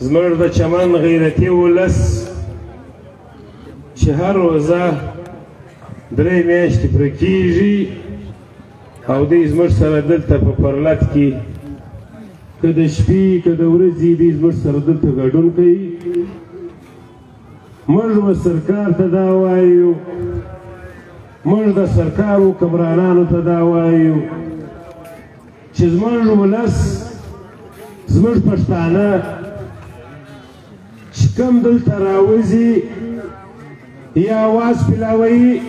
زموږ د چمن غیرتي ولس چې هر روزه 3 میاشتې پرې کېږي او دوی زموږ سره دلته په پرلت کې که د شپې که د ورځې دوی زموږ سره دلته ګډون کوي. موږ به سرکار ته دا وایو، موږ د سرکار حکمرانانو ته دا وایو چې زموږ ولس، زموږ پښتانه چې کوم دلته راوځي یا آواز پیلاوي،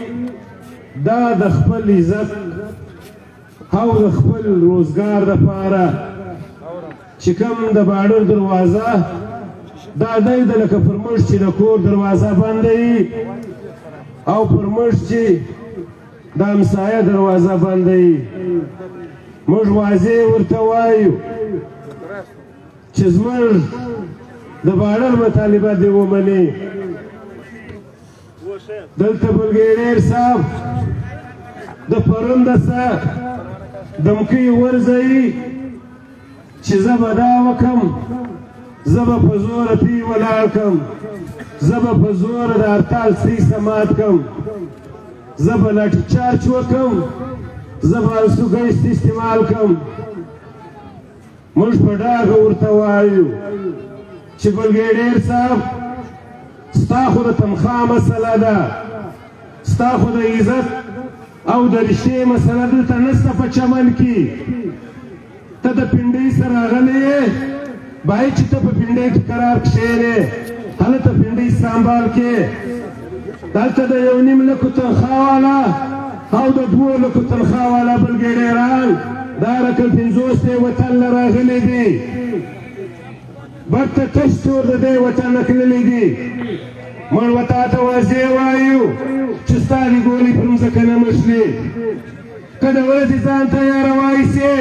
دا د خپل عزت او د خپل روزګار دپاره چې کوم د باډر دروازه دا دی د لکه پر موږ چې د کور دروازه بنده وي او پر موږ چې د همسایه دروازه بنده وي، موږ واضح ورته وایو چې زموږ د باډر مطالبه دې ومني. دلته بلګیډیر صاحب د پرون دسه دمکۍ ورځوي چې زه به دا وکم، زه به په زوره پی ولاړ کم، زه به په زوره د هرتال سری سماعت کم، زه به لاټي چارج وکم، زه به سوګیست استعمال کم. موږ په ډاګه ورته وایو چې بلګیډیر صاحب ستا خو د تنخوا مسله ده، ستا خو د عزت او د رشتې مسله دلته نشته په چمن کې. ته د پنډۍ سره راغلی یې، باید چې ته په پنډۍ کې قرار کښېنې، هلته پنډۍ سنبال کې. دلته د 1.5 لکو تنخوا والا او د 2 لکو تنخوا والا بلګیډیران دا رقم 50 دی وطن له راغلی دی، برته تش تور د دې وطن نه تللی دی. موږ به تا ته واضح وایو چې ستا دې ګولۍ پر مځکه نه مشلي، که د ورځې ځان تیاره وایسې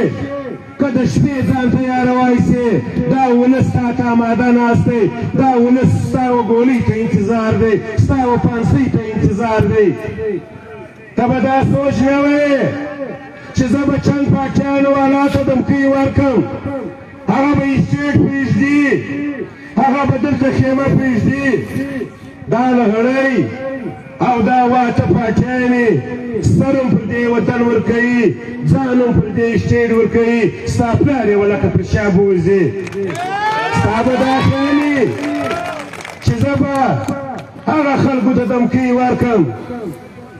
که د شپې ځان تیاره وایسې، دا ولس تا ته اماده ناست دی، دا ولس ستا و ګولۍ ته انتظار دی، ستا و پانسۍ ته انتظار دی. ته به دا سوچ نه وایې چې زه به چند پاکیانو والا ته دمکۍ ورکړم، هغه به اسټیټ پرېږدي، هغه به دلته خیمه پرېږدي. دا لغړی او دا واته پاکیانې سر هم پر دې وطن ورکوي، ځان هم پر دې اسټیټ ورکوي، ستا پلار یې ولکه پر شا بوځي. ستا به دا خیال وي چې زه به هغه خلکو ته دمکۍ ورکړم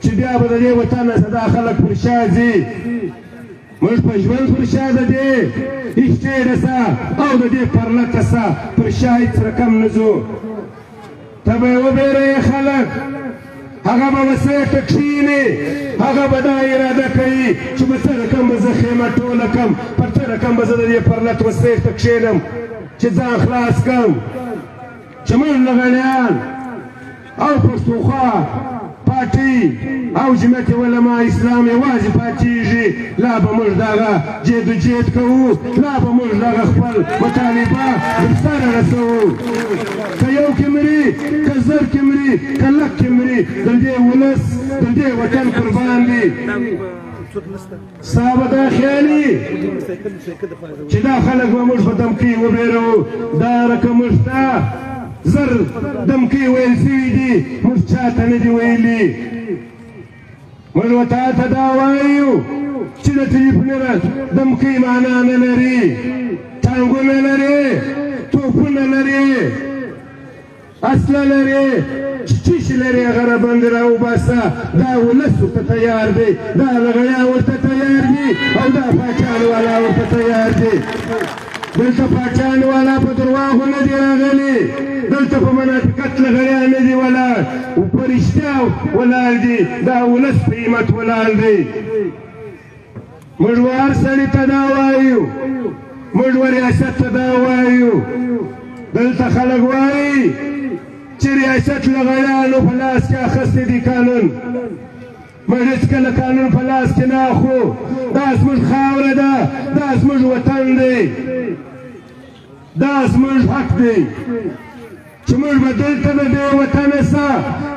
چې بیا به د دې وطن نه دا خلک پر شا ځي. موږ په ژوند پر شا د دې اسټیټه سه او د دې پرلته سه پر شا هېڅ رقم نه ځو. ته به یې وبېروې خلک، هغه به وسیټه کښېني، هغه به دا اراده کوي چې په څه رقم به زه خیمه ټوله کړم، پر څه رقم به زه د دې پرلت وسیټه کښېنم چې ځان خلاص کړم. چې موږ لغړیان او پښتونخوا پارټي او جمعیت علما اسلام یوازې پاتېږي، لا به موږ دغه جید و جید کوو، لا به موږ دغه خپل مطالبه سره رسوو. که یو کې مري، که زر کې مري، که لک کې مري، د دې ولس د دې وطن قربان دي. ستا به دا خیال وي چې دا خلک به موږ په دمکۍ وبېرو، دا رقم موږ ته زر دمکۍ ویل سوي دي، موږ چاته نه دي ویلي. موږ به تا ته دا وایو چې د ټلیفون دمکۍ معنا نه لري، ټانګونه لري، توپونه لري، اسله لري، چیش لري، هغه راباندې راوباسه. دا ولس ورته تیار دی، دا لغړیان ورته تیار دي او دا پاچان والا ورته تیار دي. دلته پاچان والا په درواغو نه دي راغلي، دلته په منافقت لغړیان نه دي ولاړ، په رښتیا ولاړ دي، دا ولس په همت ولاړ دی. موږ به هر سړي ته دا وایو، موږ به ریاست ته دا وایو. دلته خلک وایي چې ریاست لغړیانو په لاس کې اخیستی دی قانون. موږ هېڅکله قانون په لاس کې نه اخلو، دا زموږ خاوره ده، دا زموږ وطن دی، دا زموږ حق دی چې موږ به دلته د دې وطنه سه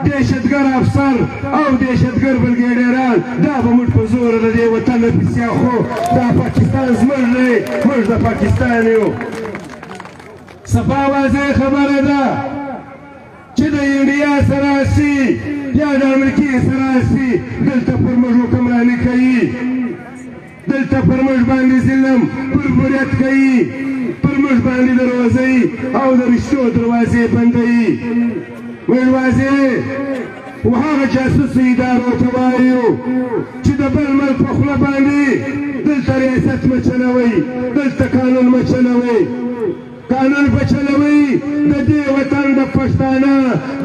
دهشتګر افسر او دهشتګر بلګیډیران دا به موږ په زوره د دې وطن نه پیسې اخلو. دا پاکستان زموږ دی، موږ د پاکستان یو. صفا واضح خبره ده چې د انډیا سره شي یا د امریکې سره شي دلته پر موږ حکمراني کوي دلته پر موږ باندې ظلم بربریت کوي پر موږ باندې دروازې او د رشتو دروازې بندوي موږ واضح وهغه جاسوسي ادارو ته وایو چې د بل ملک په خوله باندې دلته ریاست مه چلوئ دلته قانون مه چلوئ قانون په چلوئ د دې وطن د پښتانه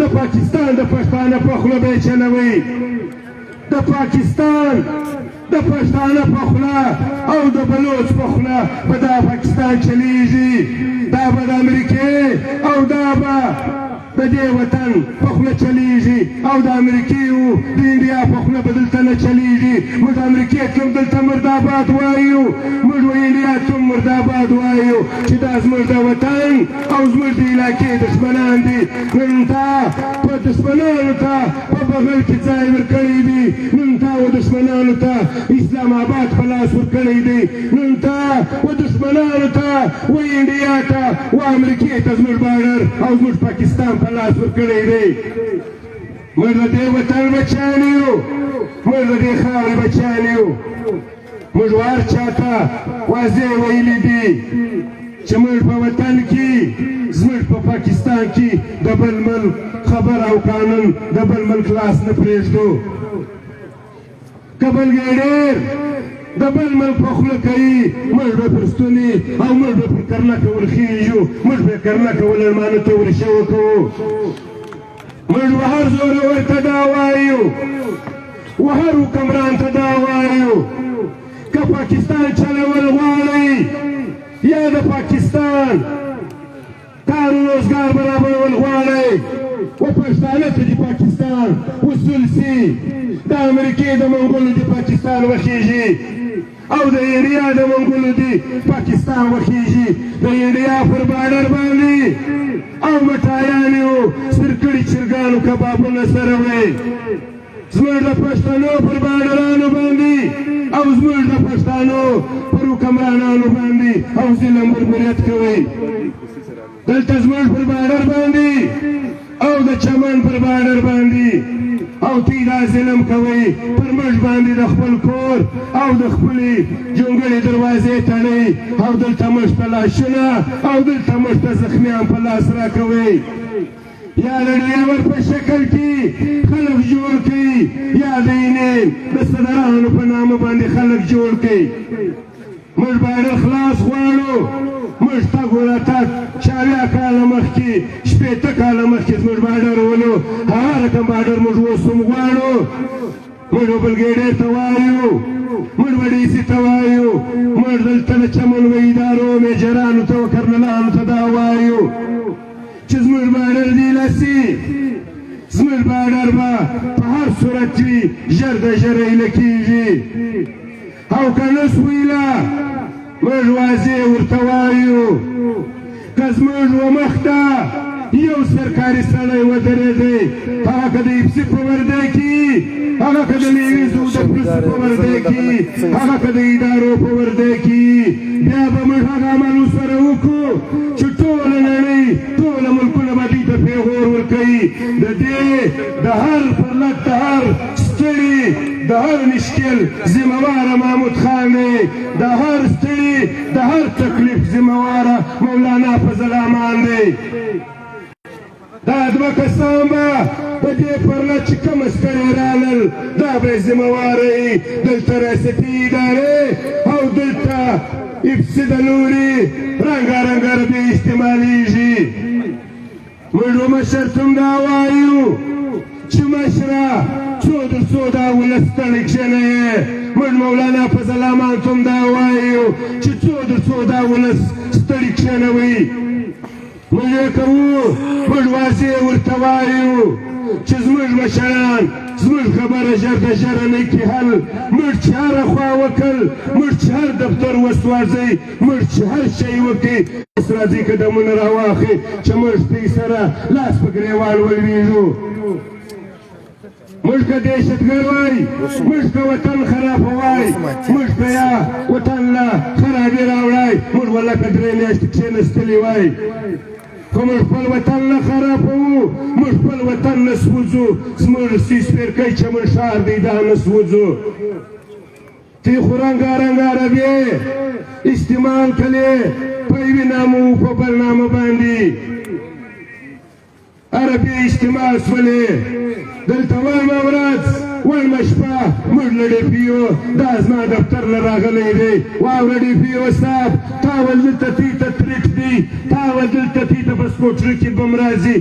د پاکستان د پښتانه په خوله به یې چلوئ د پاکستان د پښتانه په خوله او د بلوچ په خوله به دا پاکستان چلیږي دا به د امریکې او دا به د دې وطن په خوله چلیږي او د امریکې او د انډیا په خوله به دلته نه چلیږي موږ امریکې ته هم دلته مرداباد وایو موږ انډیا ته هم مرداباد وایو چې دا زموږ د وطن او زموږ د علاقې دښمنان دي نن تا په دښمنانو ته په بغل کې ځای ورکړی دی نن تا و دښمنانو ته اسلام آباد په لاس ورکړی دی نن تا و دښمنانو ته و انډیا ته و امریکې ته زموږ باډر او زموږ پاکستان په لاس ورکړی دی موږ د دې وطن بچیان یو موږ د دې خاورې بچیان یو موږ هر چاته واضح ویلي دي چې موږ په وطن کې زموږ په پاکستان کې د بل ملک خبر او قانون د بل ملک لاس نه پرېږدو که بلګې د بل ملک په خوله کوي موږ به پر ستونې او موږ به پر کرنکه ورخېږو موږ به کرنکه ولړمانو ته ورشوه کوو موږ به هر زوره ورته دا وایو و هر حکمران ته دا وایو که پاکستان چلول غواړئ یا د پاکستان کار و روزګار برابرول غواړئ و پښتانه ته د پاکستان وصول سي د امریکې د منګولو د پاکستان وخېږي او د انډیا د منګولو د پاکستان وخېږي د انډیا پر باډر باندې او مټایان یو سرکړي چرګانو کبابونه سره وړئ زموږ د پښتنو پر باډرانو باندې او زموږ د پښتنو پر حکمرانانو باندې او ظلم بربریت کوئ دلته زموږ پر باډر باندې او د چمن پر باډر باندې او تی دا ظلم کوئ پر موږ باندې د خپل کور او د خپلې جونګړې دروازې تړئ او دلته موږ ته لاشونه او دلته موږ ته زخمیان په لاس راکوئ یا د ډریور په شکل کې خلک جوړ کړي یا د اینې د صدرانو په نامه باندې خلک جوړ کړي موږ باډر خلاص غواړو موږ تګ وراتګ 40 کاله مخکې 80 کاله مخکې زموږ باډر ولو هغه رقم باډر موږ اوس هم غواړو موږ بلګېډې ته وایو موږ ډي سي ته وایو موږ دلته د چمن و ادارو میجرانو ته کرنلانو ته دا وایو چې زموږ باډر دی لاسي زموږ باډر به په هر صورت وي ژر د ژره ایله کېږي او که نه سویله موږ واضح ورته وایو که زموږ و مخته یو سرکاري سړی ودرېدی هغه که د ایپسي په ورده کې هغه که د لیویزو د پولیسو په ورده کې هغه که د ادارو په ورده کې بیا به موږ هغه عمل ورسره وکړو چې ټوله نړۍ ټوله ملکونه به دوی ته پیغور ورکوي د دې د هر فرلت د هر ستړي د هر مشکل ذمهواره محمود خان دی د هر ستړي د هر تکلیف ذمهواره مولانا فضل امان دی دا دوه کسان به په دې فرلت چې کومه ستړي رالل دا به یې ذمهواره وي دلته ریاستي ادارې او دلته ایپسي د نورې رنګارنګه روپۍ استعمالیږي موږ مشر ته هم دا وایو چې مشره څو در څو دا ولس ستړی کښېنئ موږ مولانا فضل امان ته هم دا وایو چې څو در څو دا ولس ستړي کښېنوئ موږ یې کوو موږ واضح ورته وایو چې زموږ مشران زموږ خبره ژر د ژره نه کړي حل موږ چې هره خوا وکړ موږ چې هر دفتر وسوځئ موږ چې هر شی وکړي اوس راځي قدمونه راواخلي چې موږ پرې سره لاس په ګرېوان ولوېږو موږ که دهشتګر وای موږ که وطن خرابوای موږ که یا وطن له خرابي راوړی موږ به لکه 3 میاشتې کښېنستلي وای خو موږ خپل وطن نه خرابوو، موږ خپل وطن نه سوځو. زموږ سپېرکی چمن ښار دی دا نه سوځو. تی خو رنګارنګ عربې استعمال کړې په یوې نامه و په بل نامه باندې عربې استعمال شولې. دلته وړمه ورځ وړمه شپه موږ له ډیپیو دا زما دفتر نه راغلی دی. واوره ډیپیو صاحب تا ول دلته تی ته تریټ دی، تا ول دلته تی ته په سکوټر کې بم راځي،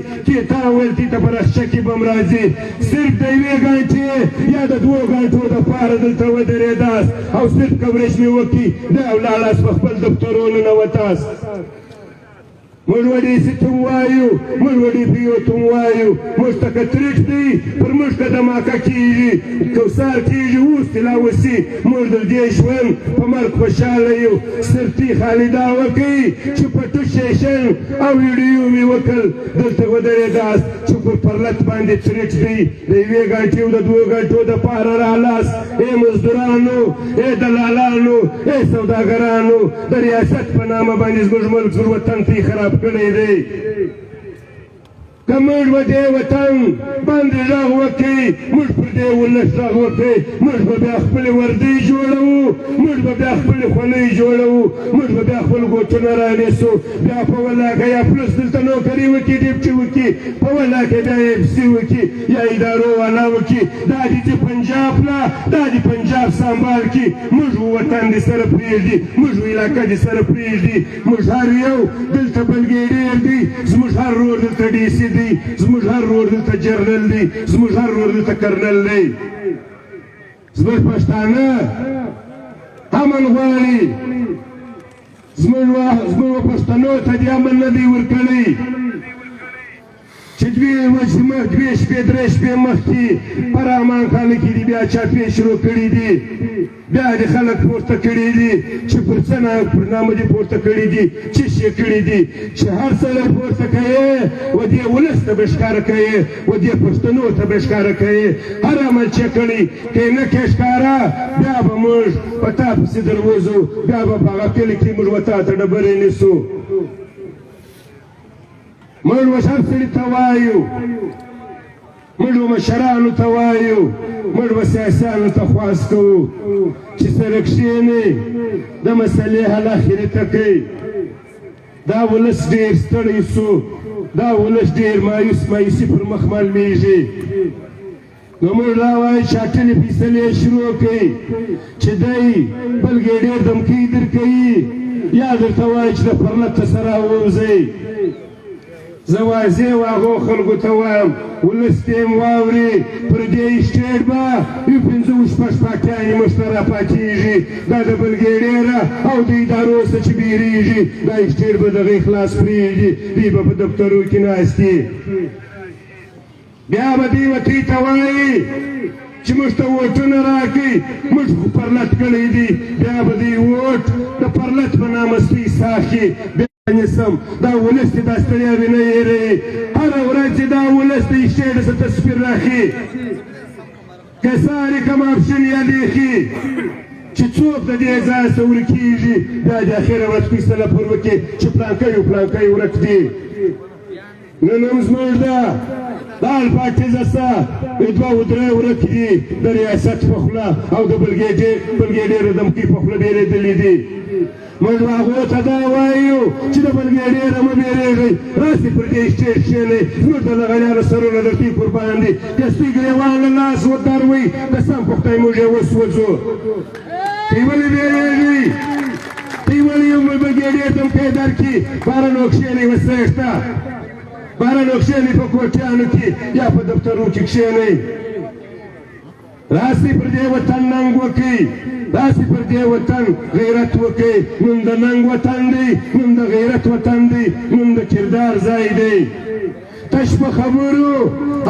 تا ویل تی ته په رخچه کې بم راځي. صرف د یوې ګنټې یا د 2 ګنټو دپاره دلته ودرېداست او صرف کوریج مې وکړي دا ولاړاست په خپل دفترونو ننوتاست. موږ وډیسي ته ووایو، موږ وډیپیو ته ووایو، موږ ته که تریټ دی پر موږ که دماکه کېږي، کوثار کېږي، اوس طلا وسي. موږ د دې ژوند په مرګ خوشحاله یو. صرف تی خالي دا وکړئ چې پټو سیشن او ویډیو مې وکړل دلته ودرېداست چې پر پرلت باندې تریټ دی. د 1 ګنټې او د 2 ګنټو دپاره رالاست. ای مزدورانو، ای دلالانو، ای سوداګرانو، د ریاست په نامه باندې زموږ ملک زموږ وطن ته خراب کړی دی. که موږ به دې وطن باندې غږ وکړي، موږ پر دې ولس غږ وکړي، موږ به بیا خپلې وردۍ جوړوو، موږ به بیا خپلې خولۍ جوړوو، موږ به بیا خپل ګوټونه رانیسو، بیا په ولاکه یا پلس دلته نوکري وکړي، ډیپټي وکړي، په ولاکه بیا FC وکړي یا ادارو والا وکړي. دا دې چې پنجاب نه، دا دې پنجاب سنبال کړي. موږ وطن دې سره پرېږدي، موږ علاقه دې سره پرېږدي. موږ هر یو دلته بلګېډیر دی، زموږ هر رور دلته DC دی، زموږ هر رور دلته جرنل دی، زموږ هر رور دلته کرنل دی. زموږ پښتانه امن غواړي، زموږ پښتنو ته دې امن نه دی ورکړی چې 2 شپې 3 شپې مخکې په رحمان خانه کې دې بیا چاپې شروع کړي دي، بیا دې خلک پورته کړي دي چې پر څه نامه دې پورته کړي دي، څه شی کړي دي چې هر څه پورته کوي و دې ولس ته به ښکاره کوي، و دې پښتنو ته به ښکاره کوي. هر عمل چې کړي که نه کې ښکاره، بیا به موږ په تا پسې دروځو، بیا به په هغه کلي کې موږ و تا ته ډبرې نیسو. موږ مشر سړي ته وایو، موږ مشرانو ته وایو، موږ به سیاسیانو ته خواست کوو چې سره کښېنئ، د مسلې حل اخري ته کوئ. دا ولس ډېر ستړی سو، دا ولس ډېر مایوسي پر مخ معلومېږي. نو موږ دا وایو چې اټلې فیصلې شروع کړئ چې دی بلګېډیر دمکۍ درکوي یا درته وایي چې د پرلته سره ووځئ. زه واضح هغو خلکو ته وایم ولس ته یې واوري، پر دې سټیټ به یو 15 پاکیانې موږ ته راپاتېږي. دا د بلګېډیره او د ادارو څخه چې بیریږي، دا سټیټ به دغه خلاص پرېږدي، دوی به په دفترو کې ناست دي. بیا به دوی وطی ته وایي چې موږ ته ووټونه راکړئ، موږ خو پرلت کړی دي. بیا به دوی ووټ د پرلت په نامه سپي ساخي. نسم دا ولس چې دا ستړیاوې نه هېروي، هره ورځ چې دا ولس د سټیټ څخه تصویر راخي، که ساري کوم اپشن یادېږي چې څوک د دې ځای څخه ورکېږي، بیا د اخره ورځ فیصله پر وکړي چې پلانکی و پلانکی ورک دي. نن هم زموږ ده د آل پارټي څخه 2 و 3 ورک دي د ریاست په خوله او د بلګېډیر دمکۍ په خوله بېرېدلي دي. موږ هغو ته دا وایو چې د بلګېډیره مه بېرېږئ، راسئ پر دې سټیټ کښېنئ، زموږ د لغړیانو سرونه درتئ قربان دي. که سپي ګرېوان له لاس ودروئ، قسم په خدای موږ یې وسوځو. دوی ولې بېرېږئ؟ دوی ولې یو بلګېډیر دمکۍ درکړي؟ بهرنو کښېنئ وسرېږته، بهرنو کښېنئ په کوټیانو کې یا په دفترو کې کښېنئ. راسئ پر دې وطن ننګ وکړئ، راسئ پر دې وطن غیرت وکړئ. نن د ننګ وطن دی، نن د غیرت وطن دی، نن د کردار ځای دی. تش په خبرو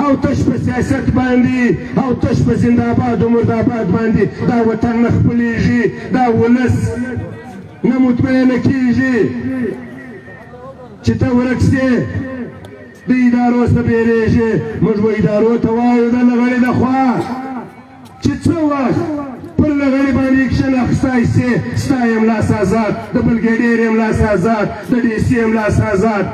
او تش په سیاست باندې او تش په زنده‌باد و مرده‌باد باندې دا وطن نه خپلېږي، دا ولس نه مطمئنه کېږي چې ته ورک سې، د ادارو څخه بېرېږي. موږ به ادارو ته وایو د لغړې د خوا چې څه وخت پر لغړې باندې اکشن اخیستی سي، ستا یم لاس ازاد، د بلګېډیر یم لاس ازاد، د DC یم لاس ازاد.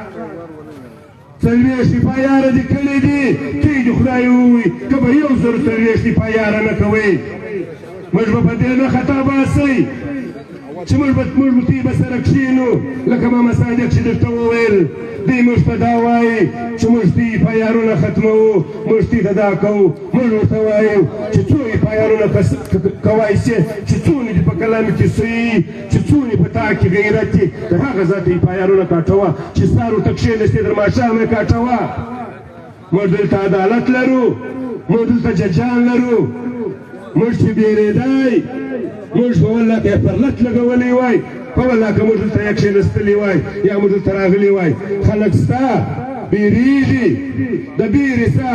څلوېښت پایاره دې کړي دي ته یې د خدای ووایي که به یو زر څلوېښت پایاره نه کوئ موږ به په دې نه خطا باسئ چې موږ به سره کښېنو لکه ماما صادق چې درته وویل دوی موږ ته دا وایي چې موږ دوی پایارونه ختموو موږ دوی ته دا کوو موږ ورته وایو چې څو یې پایارونه کوای شي چې څونه دې په کلام کې صحیح چې څونه په تا کې غیرت دي د هغه ذاته یې پایارونه کاټوه چې سهار ورته کښېنستې تر ماښامه یې کاټوه موږ دلته عدالت لرو موږ دلته ججان لرو موږ چې بیرېدی موږ به والله که یې پرلت لګولی وای په والله که موږ دلته یا کښېنستلي وای یا موږ دلته راغلي وای خلک ستا بیریږي د بیرې سه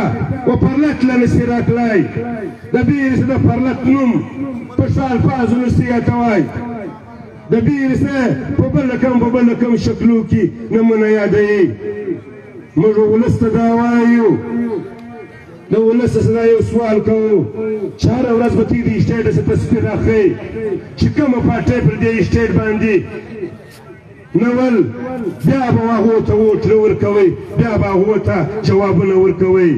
و پرلت له نسي راتلی د بیرې سه د پرلت نوم په ښه الفاظو نسي یادوی د بیرې سه په بل کم شکلو کې نمونه یادوي موږ ولس ته دا وایو د ولس سره یو سوال کوو چې هره ورځ به تی د اسټیټ څخه تصویر راښیي چې کومه پارټۍ پر دې اسټیټ باندې نول بیا به هغو ته ووټ نه ورکوئ بیا به هغو ته جوابونه ورکوئ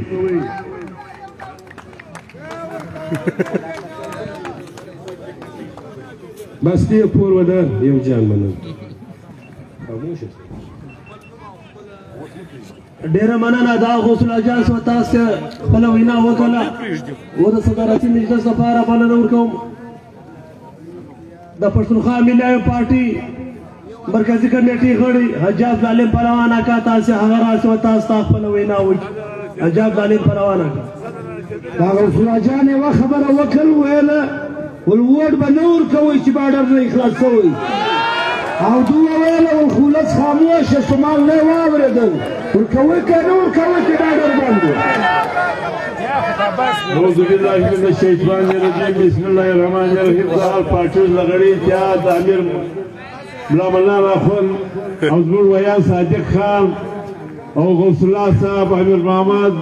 بس دې پور وده یو جان منم ډیره مننه دا غوث الله جان سو تاسو خپله وینا وکړه و د صدارتي مجلس لپاره بلنه ورکوم د پښتونخوا ملي پارټي مرکزي کمیټې غړي حجاب ظالم پروان اکا تاسو هغه راسو تاسو خپله وینا وکړه حجاب ظالم پروان اکا دا غوث الله جان یوه خبره وکړ ویله ولووټ به نه ورکوئ چې باډر نه اخلاص شوی او دوی ویله ولخولس خاموشه شمال نه واورېدل ورکوئ که نه ورکوئ چې باډر بند و اعوذ بالله من الشیطان الرجیم بسم الله الرحمن الرحیم د هر پارټي لغړي اتحاد امیر ملا مولانا اخوند او زموږ ویان صادق خان او غوث الله صاحب امیر محمد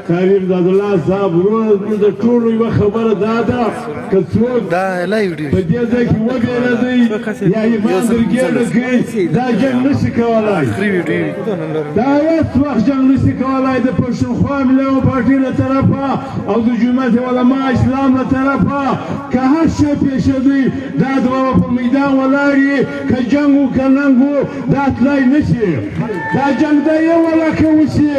کریم دادالله صاحب ورونه د ټولو یوه خبره دا ده که څوک په دې ځای کې وبېرېدی یا ایمان درګېډه کړي دا جنګ نشي کولی دا هېڅ وخت جنګ نشي کولی د پښتونخوا ملي پارټۍ له طرفه او د جمعیت علما اسلام له طرفه که هر شی پېښېدی دا دوه په میدان ولاړ یې که جنګ و که ننګ و دا تللی نشي دا جنګ د یو علاقه وشي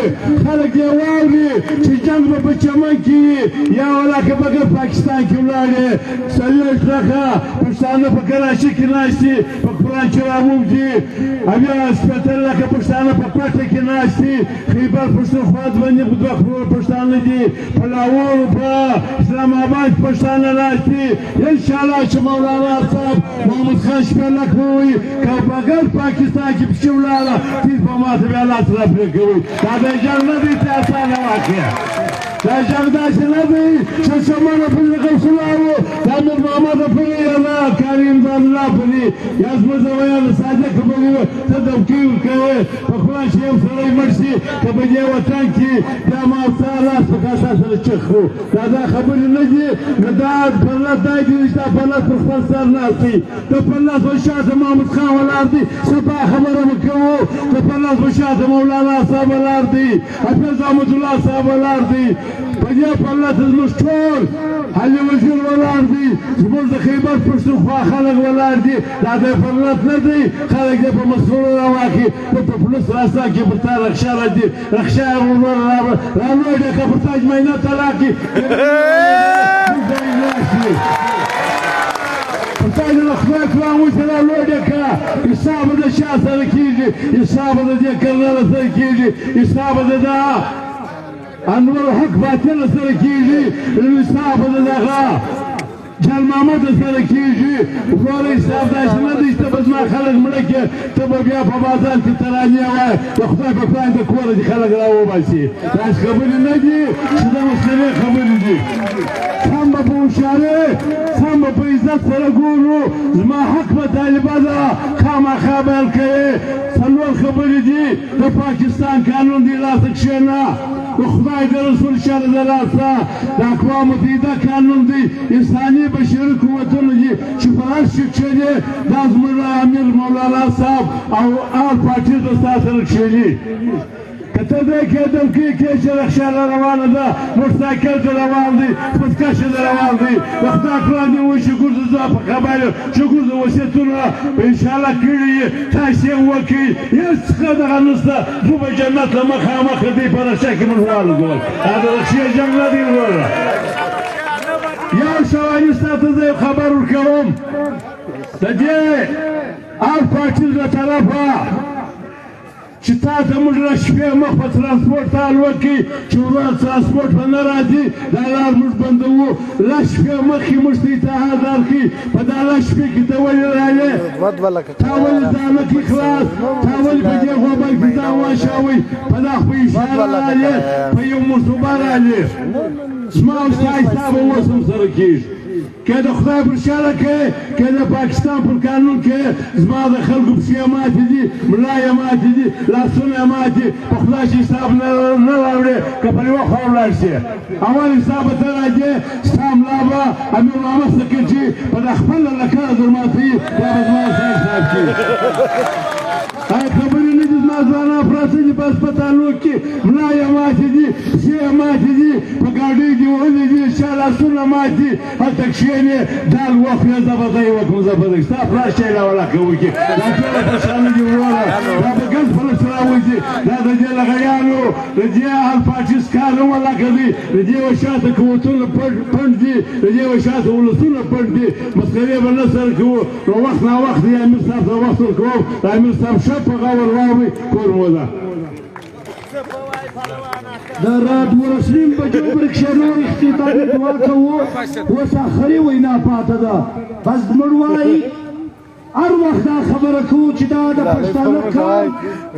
خلک یې واوري چې جنګ به په چمن کې وي یا علاقه به پاکستان کې ولاړې څلوېښت لکه پښتانه په کراچۍ کې ناست دي په قرآن چې راووځي او بیا شپېته لکه پښتانه په پټه کې ناست دي خیبر پښتونخوا باندې دوه کروړه پښتانه دي په لاهور په اسلام آباد پښتانه ناست دي انشاءالله چې مولانا صاحب محمد خان شپېلک ووایي که بغیر پاکستان کې پکې ولاړه تیز به ماته بیا الله تعالی پرې کوي دا د جنګ نه دی چې اسانه واقع دا جنګ داسې نه دی چې سمانه پرې غوث الله و د امیر محمد پرې یا کریم دادالله پرې یا زموږ د ویان صادق به وي ته دمکۍ ورکوې په خدای چې یو سړی مړ شي که په دې وطن کې بیا ما ستا لاس په کاسه سره چخ کړو دا خبرې نه دي نو دا پرلت دی دي چې دا پرلت پر خپل سر ناست دی د پرلت په شاته محمود خان ولاړ دی سبا خبره به کوو د پرلت په شاته مولانا صاحب ولاړ دی حافظ احمد الله صاحب ولاړ دی په دې پرلت زموږ ټول علي وزیر ولاړ دی زموږ د خیبر پښتونخوا خلک ولاړ دي دا د پرلت نه دی خلک دې په مسؤلو راواخي په پولیس راستا کې پر تا رخشا راځي رخشا یې رالوی دی که پر تا جمعینه طلاقي خدای د خدای کلام ورته رالوی دی که حساب د شا سره کېږي حساب د دې کرنل سره کېږي حساب د دا انور حق باطل سره کېږي حساب د دغه جل محمد سره کېږي ګوره حساب داسې نه دی چې ته به زما خلک مړه کړې ته به بیا په بازار کې ترانې وایې د خدای په پلان د کوره دې خلک راوباسي داسې خبرې نه دي چې د مسلمې خبرې دي سم به په هوښیارۍ سم به په عزت سره ګورو زما حق به طالبه ده خامخا بیان کوې څلور خبرې دي د پاکستان قانون دی لاسه کښېنه د خدای د رسول شر د لاسه د اقوام متحده قانون دی انساني بشري قوتونه دي چې په هر شي کښېني دا زموږ امیر مولانا صاحب او هر پارټي د ستا سره کښېني کته دې کېدم کې چې رخشاله روانه ده موټرسایکل ته روان دی پسکشه ته روان دی د خدای کړه دې وایي شکر زه په خبرو شکر د وصیتونه انشاءالله کړي تاسو یې وکړئ هېڅ څه دغه نشته زه به جنت له مخامخ دې په رخشه کې موږ والګول دا د رخشې جنګ نه دی وروره یو شواني ستا ته زه یو خبر ورکوم د دې آل پارټي له طرفه چې تا ته موږ له شپې مخ په ترانسپورټ حال وکړي چې ورځ ترانسپورټ به نه راځي دا لار موږ بندوو له شپې مخکې موږ ته اتحاد درکړي په دا له شپې کې ته ولې رالې تا ولې ځانه کې خلاص تا ولې په دې غوبل کې ځان واچوئ په دا خو اشاره رالې په یو مصوبه رالې زما او ستا حساب اوس هم سره کېږي که د خدای پر شاله کې که د پاکستان پر قانون کې زما د خلکو پښې ماتې دي ملا یې ماتې دي لاسونه یې ماتې په خدای چې حساب نه راوړې که پر یوه خوا ولاړ شي اول حساب به ته راځې ستا ملا به امیر محمد سکرټي په دا خپله لکړه در ماتوي بیا به زما سره حساب کېږي خبرې نه دي زما ځوانان پراته دي په هسپتالو کې ملا یې ماتې دي پښې یې ماتې دي په ګاډۍ دي وهلي دي چا لاسونه مات دي هلته کښېنې دال وخورې زه به ته یې وکړم زه به دې ستا پلار شی له ولاکه وکړي دا ټوله خوشحالي دي وروره دا به ګل فلس راوځي دا د دې لغړیانو د دې آل پارټي سکار هم ولاکه دي د دې وشاته قوتونه پنډ دي د دې وشاته ولسونه پنډ دي مسخرې به نه سره کوو نو وخت ناوخت د امیر صاحب ته وخت ورکوم د امیر صاحب ښه په غور واورئ کور مو ده د رات ورسلیم په جوړ کې نور اختتامي دعا کوو اوس اخري وینا پاته ده بس موږ وایي هر وخت دا خبره کوو چې دا د پښتانه کار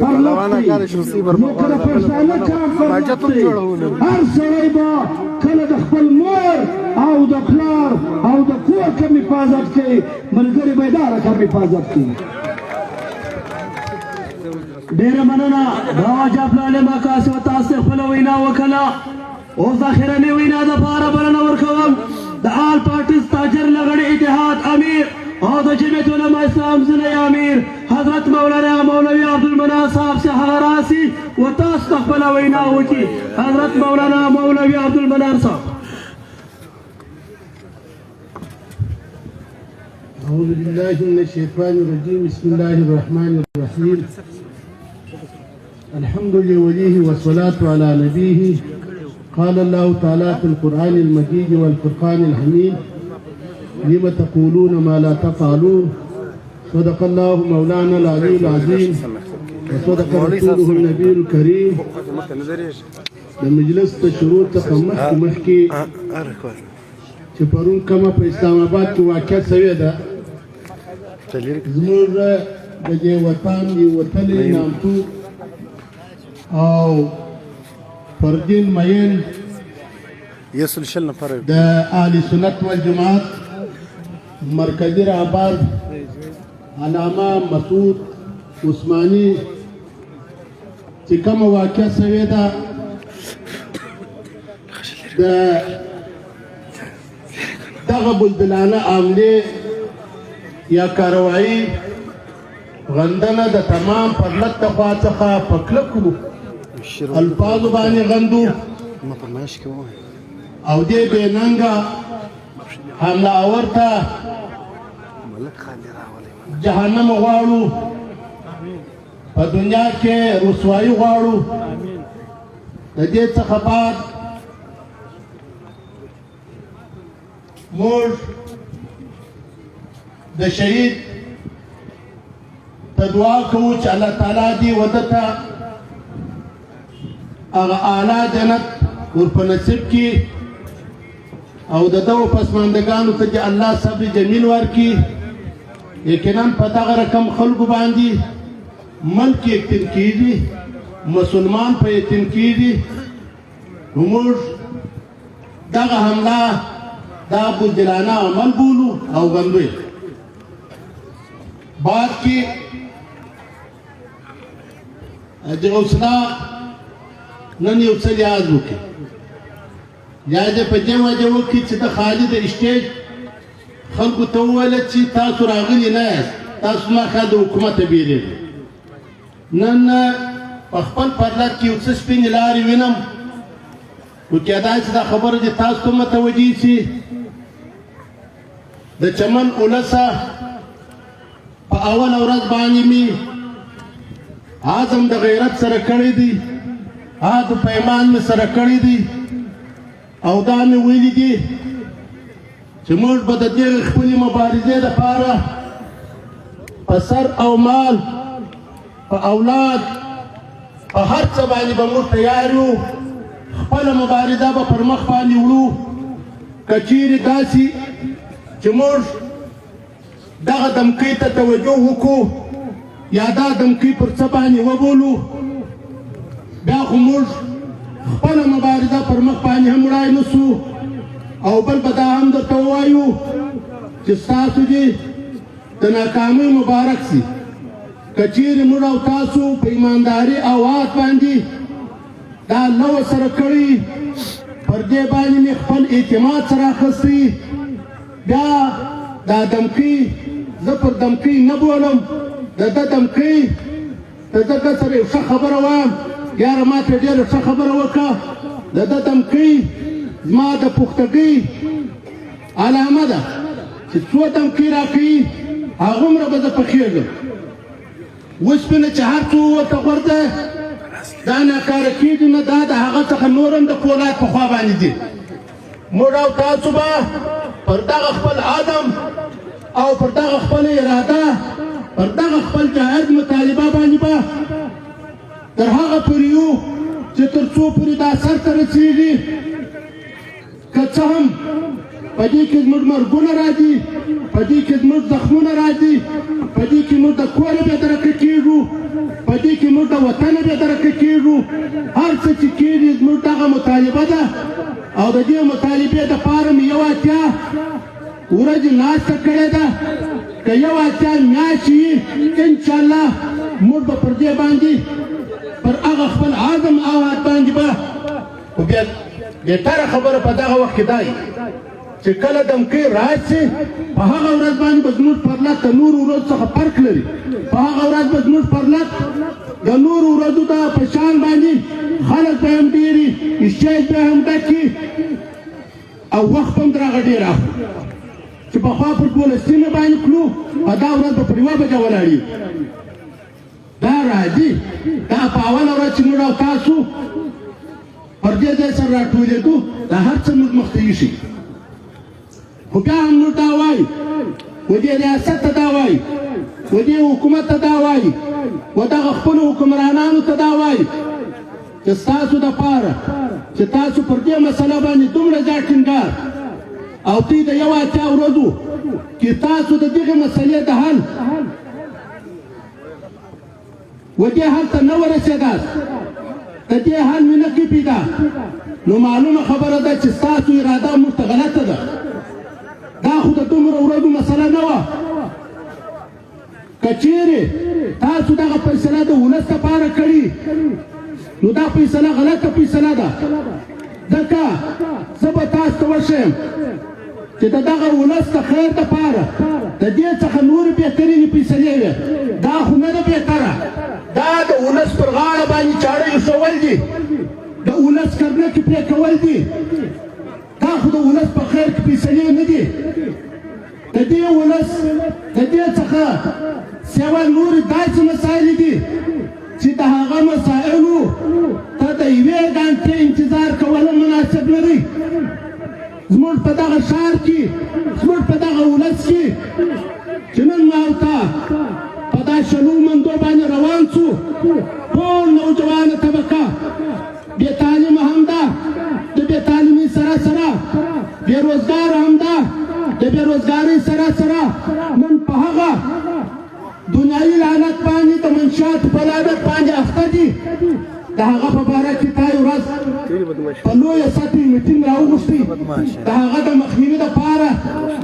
پرلط دی نو که د پښتانه کار پرلط دی هر سړی به کله د خپل مور او د پلار او د کور کم حفاظت کوي ملګري به یې دا رقم حفاظت کوي ډیره مننه راجا پلان مکاس و تاسو خپل وینا وکړه اوس اخرنی وینا د پاره بلنه ورکوم د آل پارټیز تاجر لغړی اتحاد امیر او د جمعیت علماء اسلام ضلع امیر حضرت مولانا مولوی عبدالمنان صاحب سے راسي و تاسو خپل وینا وکړي حضرت مولانا مولوی عبدالمنان صاحب. أعوذ بالله من الشيطان الرجيم بسم الله الرحمن الرحيم الحمد لوليه والصلاة على نبيه قال الله تعالى في القرآن المجيد والفرقان الحميد لم تقولون ما لا تفعلون صدق الله مولانا العلي العظيم وصدق رسوله النبي الكريم لمجلس تشروط تقمح محكي چې پرون کومه په اسلام آباد کې واقع شوې ده زموږ د دې وطن یو وطني نامتو او فردین مین يصل شلنا فرق د اهل سنت والجماعت مرکزی رهبر علامه مسعود عثماني چې کومه واقع شوې ده د دغه بلدلانه عملې یا کاروایی غندنه د تمام پرلط خوا څخه په کلکو الفاظو باندې غندو او دې بې ننګه حمله آور ته جهنم غواړو په دنیا کې رسوایي غواړو د دې څخه بعد موږ د شهید ته دعا کوو چې الله تعالی دې وده ته هغه اعلی جنت ورپه نصیب کړي او د دغو پسماندګانو ته چې الله صبر جمیل ورکړي یقینا په دغه رقم خلکو باندې ملک یتیم کېږي مسلمان په یتیم کېږي نو موږ دغه حمله دا بزدلانه عمل بولو او غندوی بعد کی د اوسنا نن یو څه یاد وکړي یا دې په دې وجه وکړي چې د خالد اسټیج خلکو ته وویل چې تاسو راغلي نه یاست تاسو ما د حکومت بیرې نن په خپل پرلط کې یو څه سپینې لارې وینم نو کېدای چې دا خبره دې تاسو ته متوجه شي د چمن اولسه په اوله ورځ باندې مې عزم د غیرت سره کړی دی عهد و پیمان مې سره کړی دی او دا مې ویلي دي چې موږ به د دې خپلې مبارزې دپاره په سر او مال په اولاد په هر څه باندې به موږ تیار یو خپله مبارزه به پر مخ باندې وړو که چیرې داسې چې موږ دغه دمکۍ ته توجه وکړو یا دا دمکۍ پر څه باندې وبولو بیا خو موږ خپله مبارزه پر مخ باندې هم وړای نه سو او بل به دا هم درته ووایو چې ستاسو دې د ناکامۍ مبارک سي که چیرې موږ او تاسو په ایمانداري او عهد باندې دا لو سره کړي پر دې باندې مې خپل اعتماد سره اخیستی بیا دا دمکۍ زه پر دمکۍ نه بولم د ده دمکۍ د ده سره یو ښه خبره وایم یاره ما ترې ډېره ښه خبره وکړه د ده دمکۍ زما د پختګۍ علامه ده چې څو دمکۍ راکوي هغومره به زه پخېږم اوسپنه چې هر څه ورته غورځه دا ناکاره کېږي نه دا د هغه څخه نور هم د پولاد په خوا باندې دي موږ او تاسو به پر دغه خپل عدم او پر دغه خپل اراده پر دغه خپل جهاد مطالبه باندې به تر هغه پورې یو چې تر څو پورې دا سر ته رسېږي که څه هم په دې کې زموږ مرګونه راځي په دې کې زموږ زخمونه راځي په دې کې موږ د کوره بېدرکه کېږو په دې کې موږ د وطنه بېدرکه کېږو هر څه چې کېږي زموږ دغه مطالبه ده او د دې مطالبې دپاره مې یو اتیا ورځې ناسته کړې ده که یو اتیا میاشتې وي انشاءالله موږ به پر دې باندې پر هغه خپل عزم او عهد باندې به خو بیا بهتره خبره په دغه وخت کې دی چې کله دمکۍ راشي په هغه ورځ باندې به زموږ پرلط د نورو ورځو څخه فرق لري په هغه ورځ به زموږ پرلط د نورو ورځو ته په شان باندې خلک به هم ډېري اسټیج به هم ډکي او وخت به هم تر هغه ډېر اخلو چې پخوا پر 12 باندې کړو او دا ورځ به پر 1 بجه ولاړ دا راځي دا په اوله ورځ چې موږ او تاسو پر دې ځای سره راټولېدو دا هر څه موږ مخته ایښي خو بیا هم موږ دا وایو و دې ریاست ته دا وایو و دې حکومت ته دا وایو و دغه خپلو حکمرانانو ته دا وایو چې ستاسو دپاره چې تاسو پر دې مسله باندې دومره زیات ټینګار او دوی د یو اتیا ورځو کې تاسو د دغې مسلې د حل و دې حل ته نه ورسېداست د دې حل مې نه کې پیدا نو معلومه خبره ده چې ستاسو اراده موږ ته غلطه ده دا خو د دومره ورځو مسله نه وه که چیرې تاسو دغه فیصله د ولس دپاره کړي نو دا فیصله غلطه فیصله ده ځکه زه به تاسو ته وښیم چې د دغه ولس د خیر دپاره د دې څخه نورې بهترینې فیصلې وې دا خو نه ده بهتره دا د ولس پر غاړه باندې چاړه ایښول دي د ولس کرنکې پرې کول دي دا خو د ولس په خیر کې فیصلې نه دي د دې ولس د دې څخه سوا نورې داسې مسایل دي چې د هغه مسایلو ته د یوې ګنټې انتظار کول مناسب نه دی زموږ په دغه ښار کې زموږ په دغه ولس کې چې نن ما او تا په دا شلو مندو باندې روان څو ټول نوجوانه طبقه بې تعلیمه هم ده د بې تعلیمۍ سره سره بېروزګاره هم ده د بېروزګارۍ سره سره نن په هغه دنیایي لعنت باندې د منشیاتو په لعنت باندې اخته دي د هغه په باره کې تا یو ورځ په لویه سطحې میټینګ راوغوښتی د هغه د مخنیوي دپاره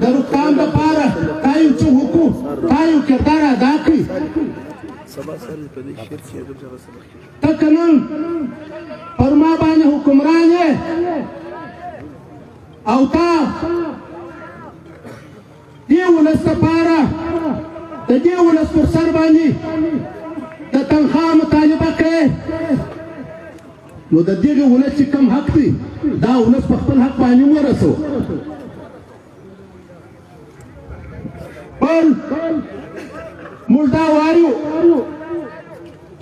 د روکتام دپاره تا یو څه وکړو تا یو کردار ادا کړي ته که نن پر ما باندې حکمران یې او تا دې ولس دپاره د دې ولس پر سر باندې د تنخوا تنخواه مطالبه کوي نو د دغه ولس چې کوم حق دی دا ولس په خپل حق باندې ورسو بل موږ دا وایو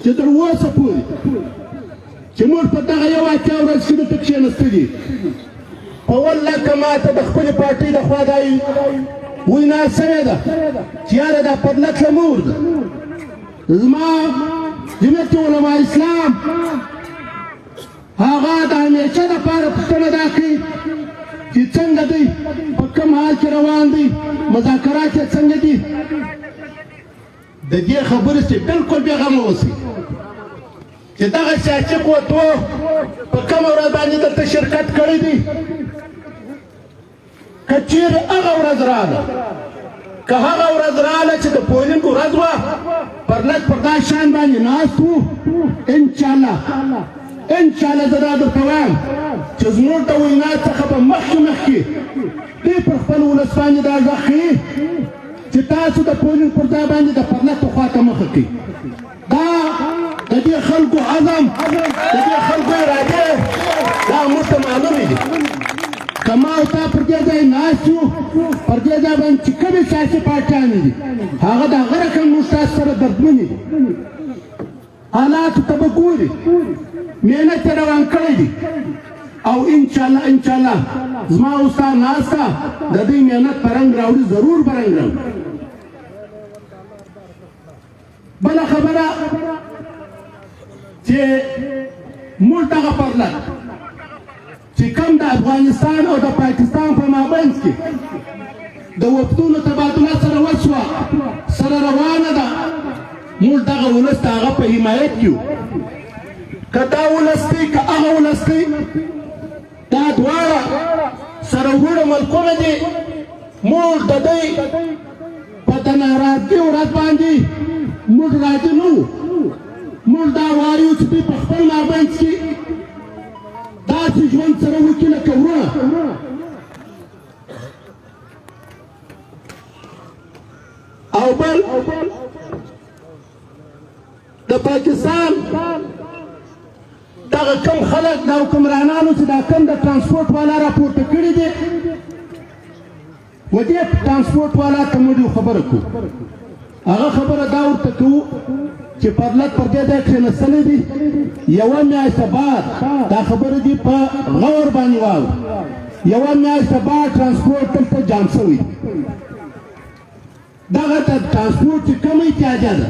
چې تر اوسه پورې چې موږ په دغه یو اتیا ورځ کې دلته کښېنستلي په والله که ماته د خپلې پارټۍ د خوا دا وینا سوې ده چې یاره دا پدلت له مور ده زما جمعیت علما اسلام هغه د همیشه دپاره پوښتنه دا کوي چې څنګه دی په کوم حال کې روان دی مذاکرات یې څنګه دي د دې خبرې چې بلکل بېغمه اوسئ چې دغه سیاسي قوتو په کومه ورځ باندې دلته شرکت کړی دی که چیرې هغه ورځ راغله که هغه ورځ راغله چې د پولینګ ورځ وه پرلک پر دا شان باندې ناست وو انشاءالله زه دا درته وایم چې زموږ د وینا څخه به مخکې دوی پر خپل ولس باندې دا غږ ښیي چې تاسو د پولینګ پر ځای باندې د پرلکو خواته مخه کړئ دا د دې خلکو عزم د دې خلکو ارادې دا موږ ته معلومې دي که ما او تا پر دې ځای ناست یو پر دې ځای باندې چې کومې سیاسي پارټیانې دي هغه د هغه رقم موږ تاسو سره دردمنې دي حالاتو ته به ګوري محنت یې روان کړی دي او انشاءالله زما او ستا ناسته د دې محنت په رنګ راوړي ضرور به رنګ راوړي بله خبره چې موږ دغه پرلک چې کوم د افغانستان او د پاکستان په مابینځ کې د وفتونو تبادله سره وشوه سره روانه ده موږ دغه ولس د هغه په حمایت کې یو که دا ولس دی که هغه ولس دی دا دواړه سره وړه ملکونه دي موږ د دوی په د ناراضګۍ ورځ باندې موږ راضي نه وو موږ دا وایو چې دوی په خپل مابینځ کې داسې ژوند سره وکړي لکه وروڼه او بل د پاکستان دغه کم خلک د حکمرانانو چې دا کم د ترانسپورټ والا راپورته کړي دي و دې ترانسپورټ والا ته موږ یو خبره کوو هغه خبره دا ورته کوو چې پرلک پر دې ځای کښېنستلی دي یوه میاشته بعد دا خبره دي په غور باندې واورو یوه میاشته بعد ترانسپورټ دلته جام شوی دغه د ترانسپورټ چې کومه احتیاجه ده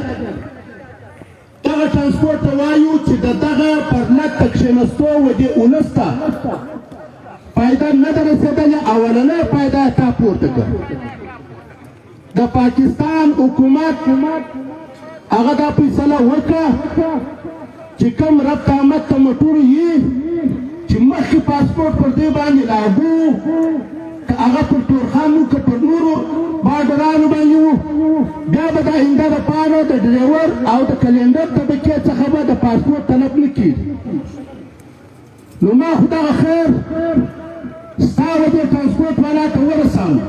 دغه ترانسپورټ ته وایو چې د دغه پرلک ته کښېنستو و دې ولس ته فایده نه ده رسېدلې اولنۍ فایده یې تا پورته کړ د پاکستان حکومت هغه دا فیصله وکړه چې کوم ربط آمد ته موټر یي چې مخکې پاسپورټ پر دې باندې لاګو که هغه پر تورخان وو که پر نورو بارډرانو باندې وو بیا به د آینده دپاره د ډریور او د کلینډر طبقې څخه به د پاسپورټ طلب نه کېږي نو ما خو دغه خیر ستا و دې ترانسپورټ والا ته ورساوه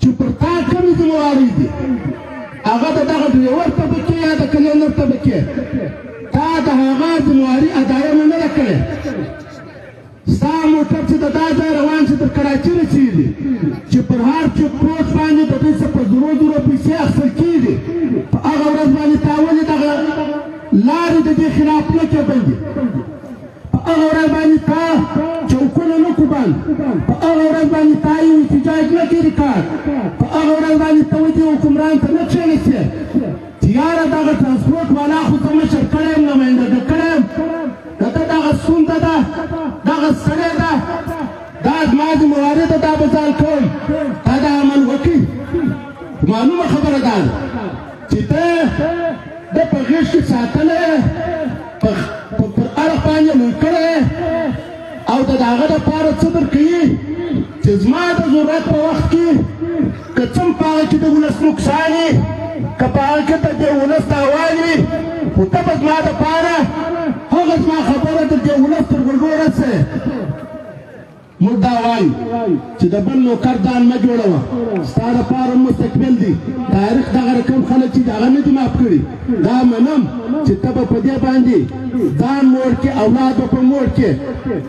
چې پر تا کومې ذموارۍ دي هغه د دغه ډریور طبقې یا د کلینډر طبقې تا د هغه ذمواري اداینه نه ده کړې ستا موټر چې د دا ځای روان چې تر کراچي رسېږي چې پر هر چوک پوسټ باندې د دوی څه په زرو پیسې اخیستل کېږي په هغه ورځ باندې تا ولې دغه لارې د دې خلاف نه کېدلې په هغه ورځ باندې تا چوکونه نه کړو بند په هغه ورځ باندې تا یو احتجاج نه کړي کار په هغه ورځ باندې ته ودې حکمران ته نه کښېنستې چې یاره دغه ترانسپورټ والا خو زه مشر کړی یم نمایندګي کړی یم د ده دغه ستونزه ده دغه سړی ده دا زما ذمواري ده دا به ځان کوم تا دا عمل وکړي معلومه خبره دا ده چې ته د په غېږ کې ساتلی پر اړخ باندې لوی کړی او د هغه دپاره څه درکوي چې زما د ضرورت په وخت کې که څه په هغه کې د ولس نقصان وي که په هغه کې د دې ولس تاوان وي خو ته به زما دپاره هغه زما خبره د دې ولس تر غوږو رسوې موږ دا وایو چې د بل نوکر ځان مه جوړوه ستا دپاره مستقبل دی تاریخ دغه رقم خلک چې د هغه نه دي معاف کړي دا منم چې ته به په دې باندې ځان موړ کې اولاد به په موړ کې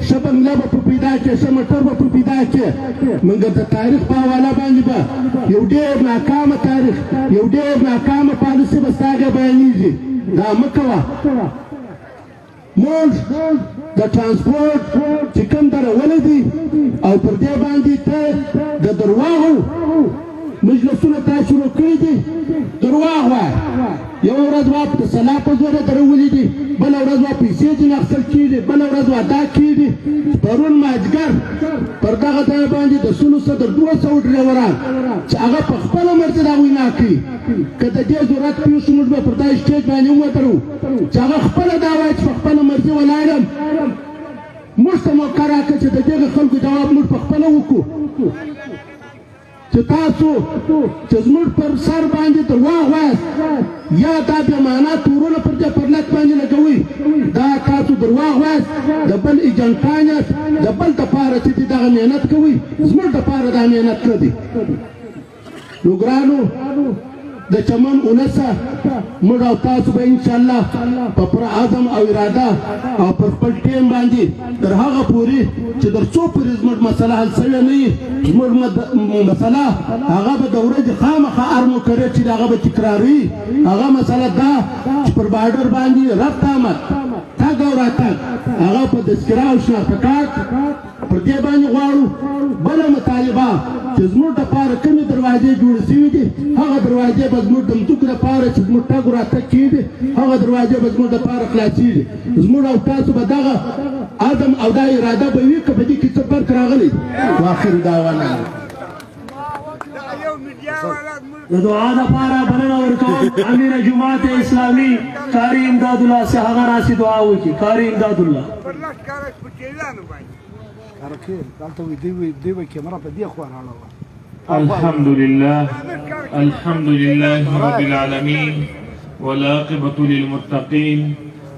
ښه بنګله به په پیدا کې ښه موټر به په پیدا کې مګر د تاریخ په حواله باندې به یو ډېر ناکامه تاریخ یو ډېر ناکامه پالیسي به ستا هغې بیانېږي دا مه کوه موږ د ترانسپورټ چې کوم درولې دي او پر دې باندې ته د درواغو مجلسونه تا شروع کړي دي درواغ وایه یوه ورځ وا د سلا په زوره درولې دي بله ورځ وا پیسې ځینې اخیستل کېږي بله ورځ وا دا کېږي پرون مازدیګر پر دغه ځای باندې د 100 تر 200 ډریوران چې هغه په خپله مرضي دا وینا کوي که د دې ضرورت پېښ شو موږ به پر دا سټیج باندې وودرو چې هغه خپله دا وایي چې په خپله مرضي ولاړ یم موږ ته موقع راکړه چې د دغه خلکو جواب موږ په خپله وکړو چې تاسو چې زموږ پر سر باندې درواغ وایاست یا دا بې معنا تورونه پر دې پرلک باندې لګوئ دا تاسو درواغ وایاست د بل ایجنټان یاست د بل دپاره چې دغه محنت کوئ زموږ دپاره دا محنت نه دی نو ګرانو د چمن 19 موږ او تاسو به انشاءالله په پوره عزم او اراده او پر خپل ټیم باندې تر هغه پورې چې تر څو پورې زموږ مسله حل سوې نه وي زموږ مسله هغه به د ورځې خامخا ارمو کرې چې د هغه به تکراري هغه مسله دا چې پر بارډر باندې رفت آمد تګ او راتګ هغه په تذکره او شناخته کارت پر دې باندې غواړو بله مطالبه چې زموږ دپاره کومې دروازې جوړې شوي دي هغه دروازې به زموږ د مځکو دپاره چې زموږ تګ راتګ کېږي هغه دروازې به زموږ دپاره خلاصېږي زموږ او تاسو به دغه عزم او دا اراده به وي که په دې کې څه فرق راغلی واخر دعوانا د دعا دپاره بلنه ورکوم امیر جماعت اسلامي قاري امداد الله سے هغه راسي دعا وکړي قاري امداد الله الحمد لله رب العالمين والعاقبة للمتقين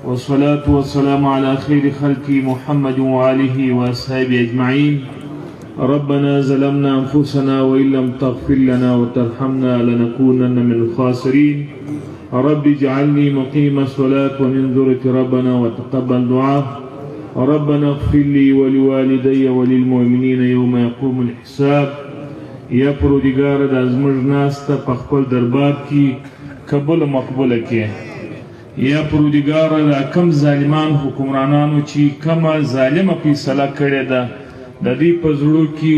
والصلاة والسلام على خير خلق محمد وآله وأصحابه أجمعين ربنا ظلمنا أنفسنا وإن لم تغفر لنا وترحمنا لنكونن من الخاسرين رب اجعلني مقيم الصلاة ومن ذرية ربنا وتقبل دعاء ربنا اغفر لي ولوالدي وللمؤمنين يوم يقوم الحساب یا پروردگار د ازمږ ناسته په خپل دربار کې قبول مقبوله کې یا پروردگار د کم ظالمان حکمرانانو چې کومه ظالمه فیصله کړې ده د دې په زړه کې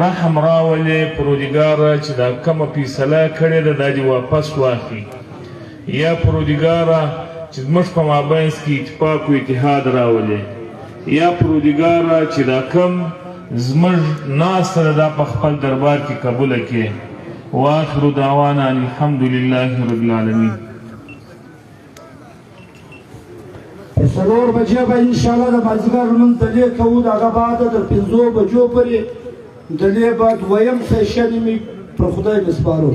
رحم راولې پروردگار چې دا کومه فیصله کړې ده دا دې واپس واخلي یا پروردگار چې زموږ په مابینځ کې اتفاق او اتحاد راولې یا پروردگار چې دا کم زموږ ناسته ده په خپل دربار کې قبوله کړې واخر دعوانا الحمد لله رب العالمین څلور بجې به انشاءالله د مازدیګر لمونځ دلې کوو د هغه بعد تر 5 بجو پورې دلې به دویم سیشن مې پر خدای نسپارو